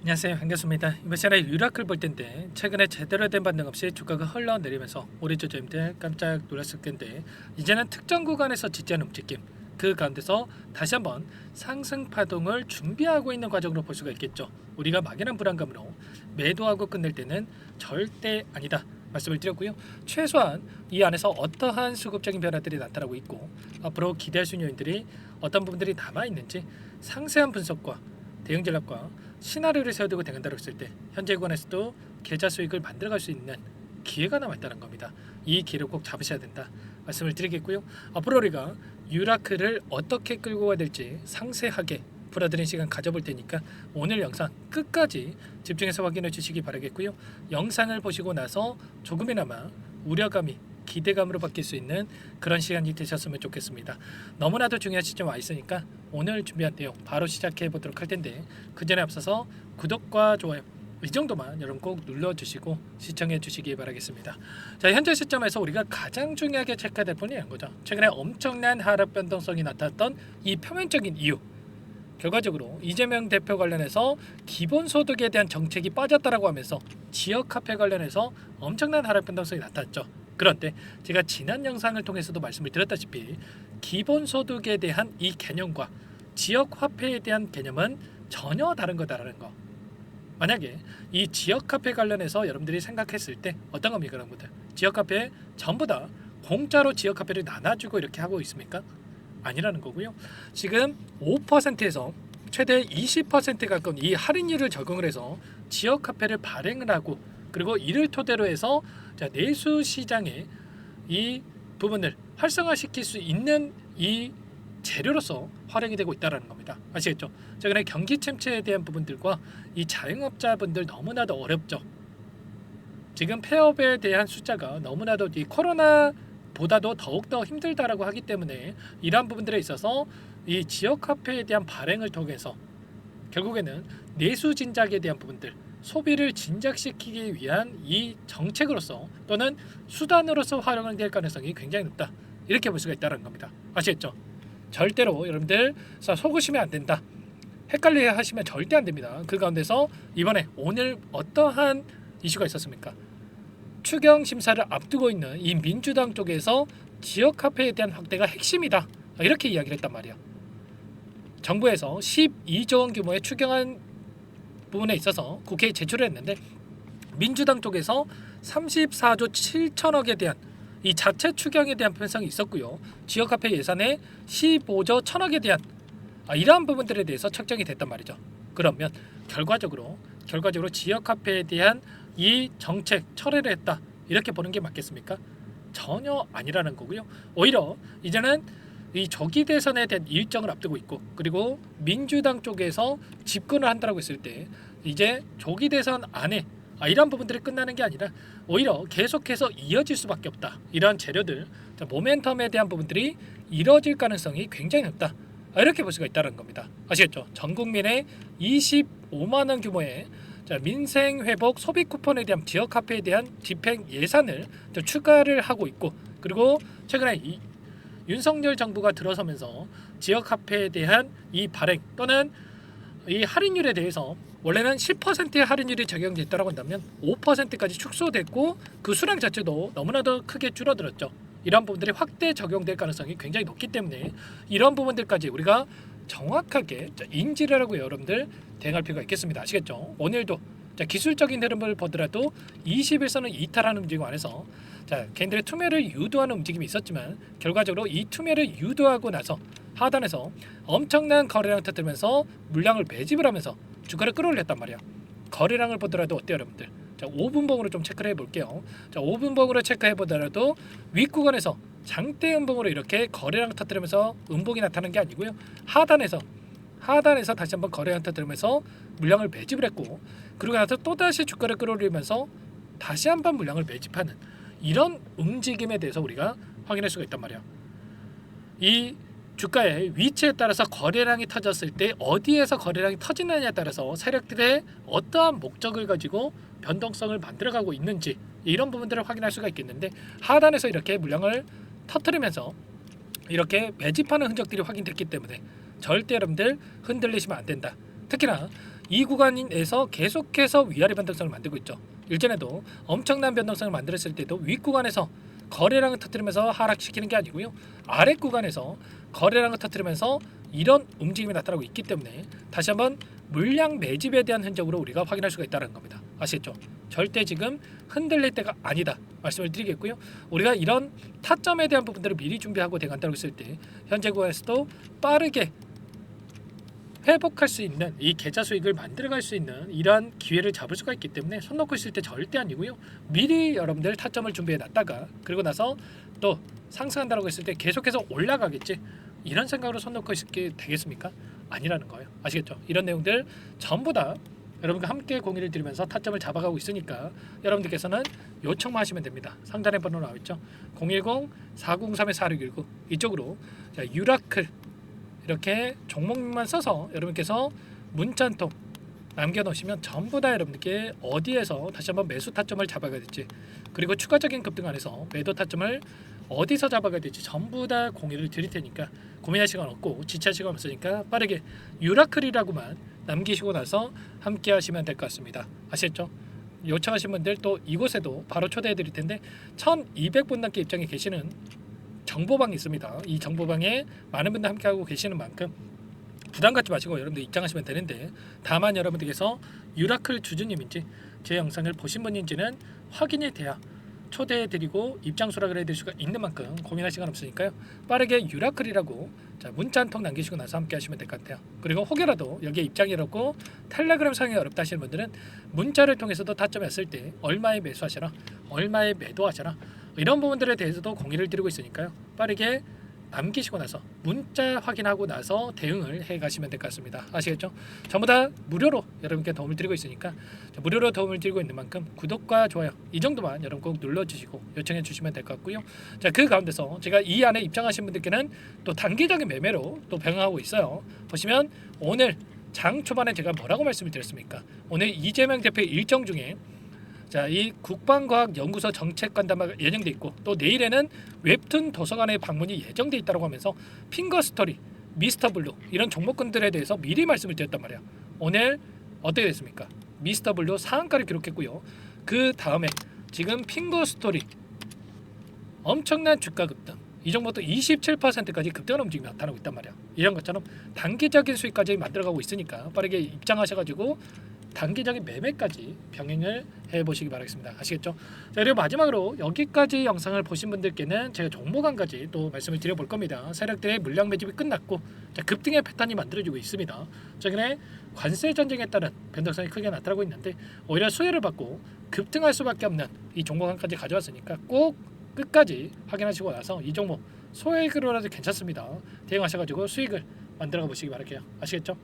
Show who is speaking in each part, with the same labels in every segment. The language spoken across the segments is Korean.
Speaker 1: 안녕하세요. 반갑습니다. 이번 시간에 유라클 볼 텐데 최근에 제대로 된 반등 없이 주가가 흘러내리면서 우리 주주님들 깜짝 놀랐을 텐데 이제는 특정 구간에서 지지하는 움직임 그 가운데서 다시 한번 상승 파동을 준비하고 있는 과정으로 볼 수가 있겠죠. 우리가 막연한 불안감으로 매도하고 끝낼 때는 절대 아니다 말씀을 드렸고요. 최소한 이 안에서 어떠한 수급적인 변화들이 나타나고 있고 앞으로 기대할 수 있는 요인들이 어떤 부분들이 남아있는지 상세한 분석과 대응 전략과 시나리오를 세워두고 대응한다고 했을 때 현재 구간에서도 계좌 수익을 만들어갈 수 있는 기회가 남아있다는 겁니다. 이 기회를 꼭 잡으셔야 된다 말씀을 드리겠고요. 앞으로 우리가 유라클을 어떻게 끌고 가야 될지 상세하게 풀어드리는 시간 가져볼 테니까 오늘 영상 끝까지 집중해서 확인해 주시기 바라겠고요. 영상을 보시고 나서 조금이나마 우려감이 기대감으로 바뀔 수 있는 그런 시간이 되셨으면 좋겠습니다. 너무나도 중요한 시점 와 있으니까 오늘 준비한 내용 바로 시작해 보도록 할 텐데 그 전에 앞서서 구독과 좋아요 이 정도만 여러분 꼭 눌러주시고 시청해 주시기 바라겠습니다. 자, 현재 시점에서 우리가 가장 중요하게 체크해야 될 부분이 이런 거죠. 최근에 엄청난 하락 변동성이 나타났던 이 표면적인 이유, 결과적으로 이재명 대표 관련해서 기본소득에 대한 정책이 빠졌다라고 하면서 지역화폐 관련해서 엄청난 하락 변동성이 나타났죠. 그런데 제가 지난 영상을 통해서도 말씀을 드렸다시피 기본소득에 대한 이 개념과 지역화폐에 대한 개념은 전혀 다른 거다라는 거. 만약에 이 지역화폐 관련해서 여러분들이 생각했을 때 어떤 겁니까, 여러분들? 지역화폐 전부 다 공짜로 지역화폐를 나눠주고 이렇게 하고 있습니까? 아니라는 거고요. 지금 5%에서 최대 20% 가까운 이 할인율을 적용을 해서 지역화폐를 발행을 하고 그리고 이를 토대로 해서 내수 시장에 이 부분을 활성화시킬 수 있는 이 재료로서 활용이 되고 있다는 겁니다. 아시겠죠? 최근에 경기 침체에 대한 부분들과 이 자영업자분들 너무나도 어렵죠. 지금 폐업에 대한 숫자가 너무나도 이 코로나 보다도 더욱더 힘들다라고 하기 때문에 이러한 부분들에 있어서 이 지역화폐에 대한 발행을 통해서 결국에는 내수 진작에 대한 부분들 소비를 진작시키기 위한 이 정책으로서 또는 수단으로서 활용을 될 가능성이 굉장히 높다 이렇게 볼 수가 있다는 겁니다. 아시겠죠? 절대로 여러분들 속으시면 안 된다. 헷갈려 하시면 절대 안 됩니다. 그 가운데서 이번에 오늘 어떠한 이슈가 있었습니까? 추경 심사를 앞두고 있는 이 민주당 쪽에서 지역화폐에 대한 확대가 핵심이다 이렇게 이야기를 했단 말이야. 정부에서 12조 원 규모의 추경안 부분에 있어서 국회에 제출을 했는데 민주당 쪽에서 34조 7천억에 대한 이 자체 추경에 대한 편성이 있었고요. 지역화폐 예산에 15조 1천억에 대한 이러한 부분들에 대해서 책정이 됐단 말이죠. 그러면 결과적으로 지역화폐에 대한 이 정책 철회를 했다 이렇게 보는 게 맞겠습니까? 전혀 아니라는 거고요. 오히려 이제는 이 조기 대선에 대한 일정을 앞두고 있고 그리고 민주당 쪽에서 집권을 한다고 했을 때 이제 조기 대선 안에 이러한 부분들이 끝나는 게 아니라 오히려 계속해서 이어질 수밖에 없다. 이러한 재료들, 모멘텀에 대한 부분들이 이뤄질 가능성이 굉장히 높다. 이렇게 볼 수가 있다는 겁니다. 아시겠죠? 전 국민의 25만 원 규모의 민생회복 소비 쿠폰에 대한 지역화폐에 대한 집행 예산을 추가를 하고 있고 그리고 최근에 윤석열 정부가 들어서면서 지역화폐에 대한 이 발행 또는 이 할인율에 대해서 원래는 10%의 할인율이 적용됐다고 한다면 5%까지 축소됐고 그 수량 자체도 너무나도 크게 줄어들었죠. 이런 부분들이 확대 적용될 가능성이 굉장히 높기 때문에 이런 부분들까지 우리가 정확하게 인지를 하고 여러분들 대응할 필요가 있겠습니다. 아시겠죠? 오늘도 기술적인 흐름을 보더라도 21선을 이탈하는 움직임 안에서 개인들의 투매를 유도하는 움직임이 있었지만 결과적으로 이 투매를 유도하고 나서 하단에서 엄청난 거래량을 터뜨리면서 물량을 매집을 하면서 주가를 끌어올렸단 말이야. 거래량을 보더라도 어때요, 여러분들? 5분봉으로 좀 체크를 해볼게요. 5분봉으로 체크해보더라도 윗구간에서 장대 음봉으로 이렇게 거래량을 터뜨리면서 음봉이 나타나는 게 아니고요. 하단에서 다시 한번 거래량 터뜨리면서 물량을 매집을 했고 그러고 나서 또다시 주가를 끌어올리면서 다시 한번 물량을 매집하는 이런 움직임에 대해서 우리가 확인할 수가 있단 말이야. 이 주가의 위치에 따라서 거래량이 터졌을 때 어디에서 거래량이 터지느냐에 따라서 세력들의 어떠한 목적을 가지고 변동성을 만들어가고 있는지 이런 부분들을 확인할 수가 있겠는데 하단에서 이렇게 물량을 터뜨리면서 이렇게 매집하는 흔적들이 확인됐기 때문에 절대 여러분들 흔들리시면 안 된다. 특히나 이 구간에서 계속해서 위아래 변동성을 만들고 있죠. 일전에도 엄청난 변동성을 만들었을 때도 윗 구간에서 거래량을 터뜨리면서 하락시키는 게 아니고요. 아래 구간에서 거래량을 터뜨리면서 이런 움직임이 나타나고 있기 때문에 다시 한번 물량 매집에 대한 흔적으로 우리가 확인할 수가 있다는 겁니다. 아시겠죠? 절대 지금 흔들릴 때가 아니다 말씀을 드리겠고요. 우리가 이런 타점에 대한 부분들을 미리 준비하고 대응한다고 했을 때 현재 구간에서도 빠르게 회복할 수 있는 이 계좌 수익을 만들어갈 수 있는 이러한 기회를 잡을 수가 있기 때문에 손 놓고 있을 때 절대 아니고요. 미리 여러분들 타점을 준비해 놨다가 그리고 나서 또 상승한다고 했을 때 계속해서 올라가겠지 이런 생각으로 손 놓고 있게 되겠습니까? 아니라는 거예요. 아시겠죠? 이런 내용들 전부 다 여러분과 함께 공유를 드리면서 타점을 잡아가고 있으니까 여러분들께서는 요청만 하시면 됩니다. 상단에 번호 나와 있죠. 010-403-4619 이쪽으로 자, 유라클 이렇게 종목만 써서 여러분께서 문자 한 통 남겨놓으시면 전부 다 여러분께 어디에서 다시 한번 매수 타점을 잡아가야 될지 그리고 추가적인 급등 안에서 매도 타점을 어디서 잡아가야 될지 전부 다 공유를 드릴 테니까 고민할 시간 없고 지체할 시간 없으니까 빠르게 유라클이라고만 남기시고 나서 함께 하시면 될 것 같습니다. 아시겠죠? 요청하신 분들 또 이곳에도 바로 초대해 드릴 텐데 1200분 넘게 입장에 계시는 정보방이 있습니다. 이 정보방에 많은 분들 함께하고 계시는 만큼 부담 갖지 마시고 여러분들 입장하시면 되는데 다만 여러분들께서 유라클 주주님인지 제 영상을 보신 분인지는 확인이 돼야 초대해드리고 입장 수락을 해드릴 수가 있는 만큼 고민할 시간 없으니까요. 빠르게 유라클이라고 자, 문자 한 통 남기시고 나서 함께 하시면 될 것 같아요. 그리고 혹여라도 여기에 입장이 어렵고 텔레그램 상이 어렵다 하시는 분들은 문자를 통해서도 타점이 왔을 때 얼마에 매수하셔라 얼마에 매도하셔라 이런 부분들에 대해서도 공유를 드리고 있으니까요. 빠르게 남기시고 나서 문자 확인하고 나서 대응을 해 가시면 될 것 같습니다. 아시겠죠? 전부 다 무료로 여러분께 도움을 드리고 있으니까 무료로 도움을 드리고 있는 만큼 구독과 좋아요 이 정도만 여러분 꼭 눌러주시고 요청해 주시면 될 것 같고요. 자, 그 가운데서 제가 이 안에 입장하신 분들께는 또 단기적인 매매로 또 병행하고 있어요. 보시면 오늘 장 초반에 제가 뭐라고 말씀을 드렸습니까? 오늘 이재명 대표의 일정 중에 자, 이 국방과학연구소 정책관담화가 예정돼 있고 또 내일에는 웹툰 도서관의 방문이 예정돼 있다고 하면서 핑거스토리, 미스터블루 이런 종목군들에 대해서 미리 말씀을 드렸단 말이에요. 오늘 어떻게 됐습니까? 미스터블루 상한가를 기록했고요. 그 다음에 지금 핑거스토리 엄청난 주가 급등 이 종목도 27%까지 급등하는 움직임이 나타나고 있단 말이야. 이런 것처럼 단기적인 수익까지 만들어가고 있으니까 빠르게 입장하셔가지고 단기적인 매매까지 병행을 해보시기 바라겠습니다. 아시겠죠? 자, 그리고 마지막으로 여기까지 영상을 보신 분들께는 제가 종목안까지 또 말씀을 드려볼 겁니다. 세력들의 물량 매집이 끝났고 자, 급등의 패턴이 만들어지고 있습니다. 최근에 관세 전쟁에 따른 변동성이 크게 나타나고 있는데 오히려 수혜를 받고 급등할 수밖에 없는 이 종목안까지 가져왔으니까 꼭 끝까지 확인하시고 나서 이 종목 소액으로라도 괜찮습니다. 대응하셔가지고 수익을 만들어가 보시기 바랄게요. 아시겠죠?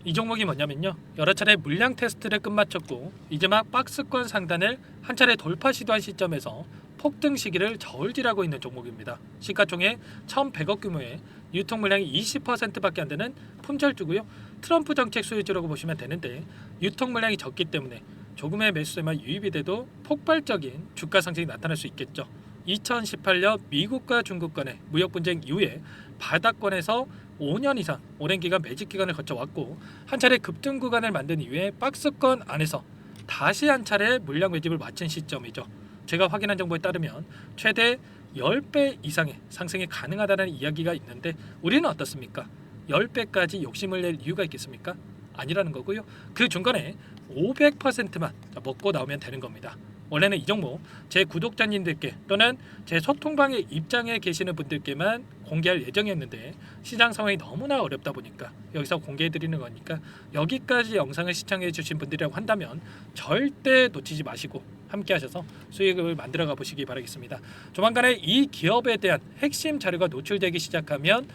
Speaker 1: 이 종목이 뭐냐면요, 여러 차례 물량 테스트를 끝마쳤고 이제 막 박스권 상단을 한 차례 돌파 시도한 시점에서 폭등 시기를 저울질하고 있는 종목입니다. 시가총액 1,100억 규모의 유통 물량이 20%밖에 안 되는 품절주고요. 트럼프 정책 수혜주라고 보시면 되는데 유통 물량이 적기 때문에 조금의 매수세만 유입이 돼도 폭발적인 주가 상승이 나타날 수 있겠죠. 2018년 미국과 중국 간의 무역 분쟁 이후에 바닥권에서 5년 이상 오랜 기간 매집 기간을 거쳐왔고 한 차례 급등 구간을 만든 이후에 박스권 안에서 다시 한 차례 물량 매집을 마친 시점이죠. 제가 확인한 정보에 따르면 최대 10배 이상의 상승이 가능하다는 이야기가 있는데 우리는 어떻습니까? 10배까지 욕심을 낼 이유가 있겠습니까? 아니라는 거고요. 그 중간에 500%만 먹고 나오면 되는 겁니다. 원래는 이 종목 제 구독자님들께 또는 제 소통방에 입장해 계시는 분들께만 공개할 예정이었는데 시장 상황이 너무나 어렵다 보니까 여기서 공개해 드리는 거니까 여기까지 영상을 시청해 주신 분들이라고 한다면 절대 놓치지 마시고 함께 하셔서 수익을 만들어 가 보시기 바라겠습니다. 조만간에 이 기업에 대한 핵심 자료가 노출되기 시작하면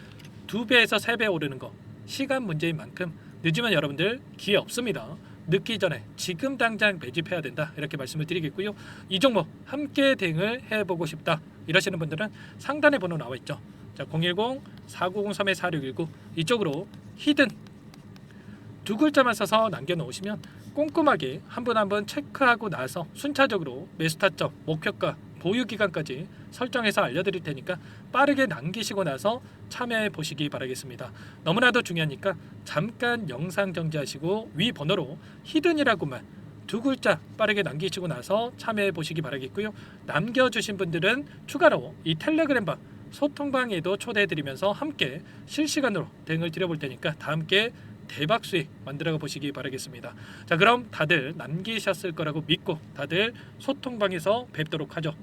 Speaker 1: 2배에서 3배 오르는 거 시간 문제인 만큼 늦으면 여러분들 기회 없습니다. 늦기 전에 지금 당장 매집해야 된다 이렇게 말씀을 드리겠고요. 이 종목 함께 대응을 해보고 싶다 이러시는 분들은 상단에 번호 나와 있죠. 자, 010-4903-4619 이쪽으로 히든 두 글자만 써서 남겨놓으시면 꼼꼼하게 한 분 한 분 체크하고 나서 순차적으로 매수 타점, 목표가, 보유 기간까지 설정해서 알려드릴 테니까 빠르게 남기시고 나서 참여해 보시기 바라겠습니다. 너무나도 중요하니까 잠깐 영상 정지하시고 위 번호로 히든이라고만 두 글자 빠르게 남기시고 나서 참여해 보시기 바라겠고요. 남겨주신 분들은 추가로 이 텔레그램방 소통방에도 초대해드리면서 함께 실시간으로 대응을 드려볼 테니까 다 함께 대박 수익 만들어 보시기 바라겠습니다. 자, 그럼 다들 남기셨을 거라고 믿고 다들 소통방에서 뵙도록 하죠.